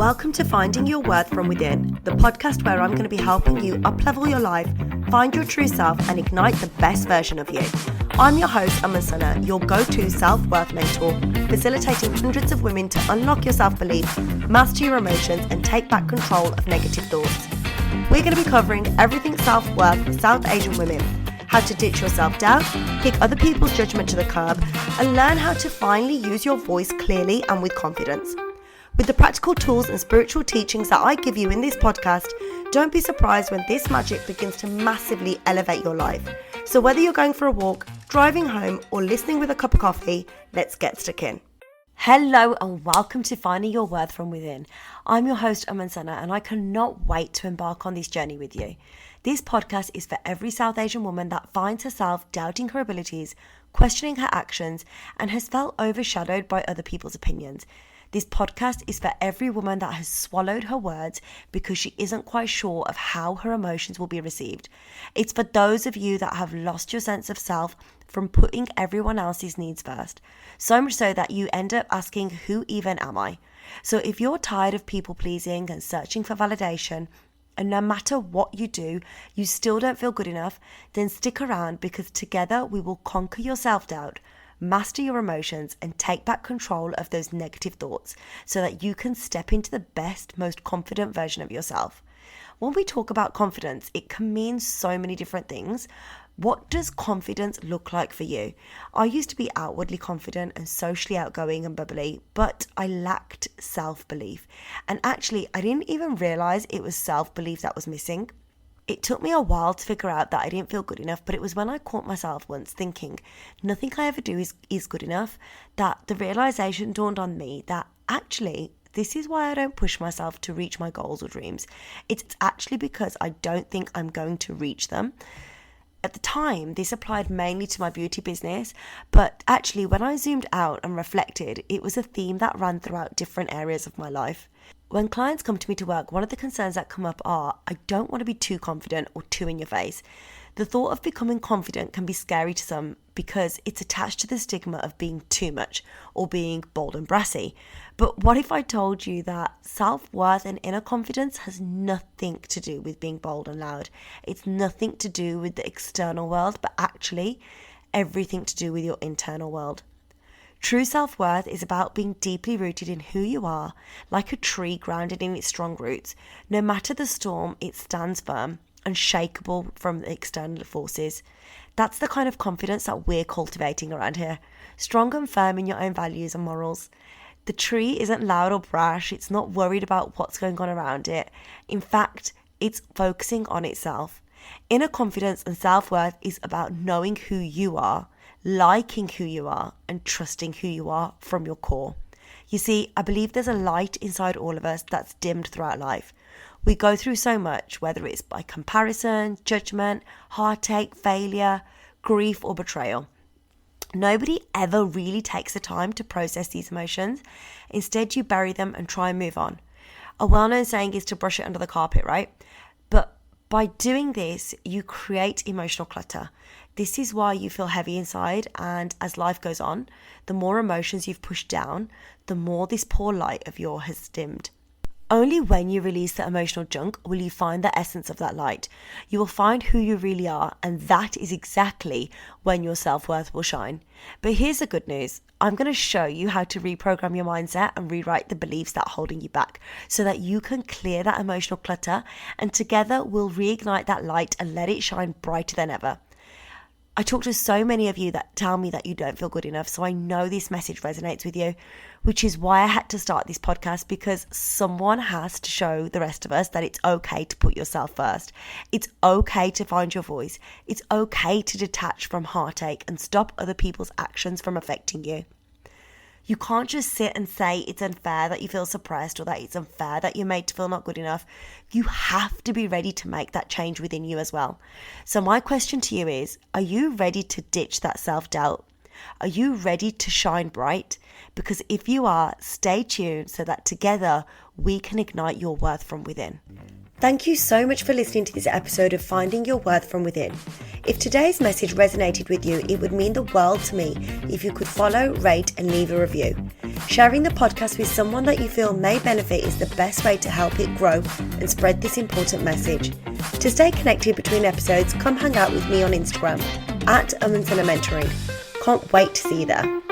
Welcome to Finding Your Worth From Within, the podcast where I'm going to be helping you up-level your life, find your true self, and ignite the best version of you. I'm your host, Aman Sunner, your go-to self-worth mentor, facilitating hundreds of women to unlock your self-belief, master your emotions, and take back control of negative thoughts. We're going to be covering everything self-worth for South Asian women, how to ditch your self-doubt, kick other people's judgment to the curb, and learn how to finally use your voice clearly and with confidence. With the practical tools and spiritual teachings that I give you in this podcast, don't be surprised when this magic begins to massively elevate your life. So whether you're going for a walk, driving home, or listening with a cup of coffee, let's get stuck in. Hello and welcome to Finding Your Worth From Within. I'm your host, Aman Sunner, and I cannot wait to embark on this journey with you. This podcast is for every South Asian woman that finds herself doubting her abilities, questioning her actions, and has felt overshadowed by other people's opinions. This podcast is for every woman that has swallowed her words because she isn't quite sure of how her emotions will be received. It's for those of you that have lost your sense of self from putting everyone else's needs first. So much so that you end up asking, who even am I? So if you're tired of people pleasing and searching for validation, and no matter what you do, you still don't feel good enough, then stick around because together we will conquer your self-doubt, master your emotions, and take back control of those negative thoughts so that you can step into the best, most confident version of yourself. When we talk about confidence, it can mean so many different things. What does confidence look like for you? I used to be outwardly confident and socially outgoing and bubbly, but I lacked self-belief. And actually, I didn't even realize it was self-belief that was missing. It took me a while to figure out that I didn't feel good enough, but it was when I caught myself once thinking, nothing I ever do is good enough, that the realization dawned on me that actually, this is why I don't push myself to reach my goals or dreams. It's actually because I don't think I'm going to reach them. At the time, this applied mainly to my beauty business, but actually when I zoomed out and reflected, it was a theme that ran throughout different areas of my life. When clients come to me to work, one of the concerns that come up are, I don't want to be too confident or too in your face. The thought of becoming confident can be scary to some because it's attached to the stigma of being too much or being bold and brassy. But what if I told you that self-worth and inner confidence has nothing to do with being bold and loud? It's nothing to do with the external world, but actually everything to do with your internal world. True self-worth is about being deeply rooted in who you are, like a tree grounded in its strong roots. No matter the storm, it stands firm, unshakable from the external forces. That's the kind of confidence that we're cultivating around here. Strong and firm in your own values and morals. The tree isn't loud or brash. It's not worried about what's going on around it. In fact, it's focusing on itself. Inner confidence and self-worth is about knowing who you are, liking who you are, and trusting who you are from your core. You see, I believe there's a light inside all of us that's dimmed throughout life. We go through so much, whether it's by comparison, judgment, heartache, failure, grief, or betrayal. Nobody ever really takes the time to process these emotions. Instead, you bury them and try and move on. A well-known saying is to brush it under the carpet, right? But by doing this, you create emotional clutter. This is why you feel heavy inside, and as life goes on, the more emotions you've pushed down, the more this poor light of yours has dimmed. Only when you release the emotional junk will you find the essence of that light. You will find who you really are, and that is exactly when your self-worth will shine. But here's the good news. I'm going to show you how to reprogram your mindset and rewrite the beliefs that are holding you back so that you can clear that emotional clutter, and together we'll reignite that light and let it shine brighter than ever. I talk to so many of you that tell me that you don't feel good enough, so I know this message resonates with you, which is why I had to start this podcast, because someone has to show the rest of us that it's okay to put yourself first. It's okay to find your voice. It's okay to detach from heartache and stop other people's actions from affecting you. You can't just sit and say it's unfair that you feel suppressed or that it's unfair that you're made to feel not good enough. You have to be ready to make that change within you as well. So my question to you is, are you ready to ditch that self-doubt? Are you ready to shine bright? Because if you are, stay tuned so that together we can ignite your worth from within. Thank you so much for listening to this episode of Finding Your Worth From Within. If today's message resonated with you, it would mean the world to me if you could follow, rate, and leave a review. Sharing the podcast with someone that you feel may benefit is the best way to help it grow and spread this important message. To stay connected between episodes, come hang out with me on Instagram at Aman Sunner Mentoring. Can't wait to see you there.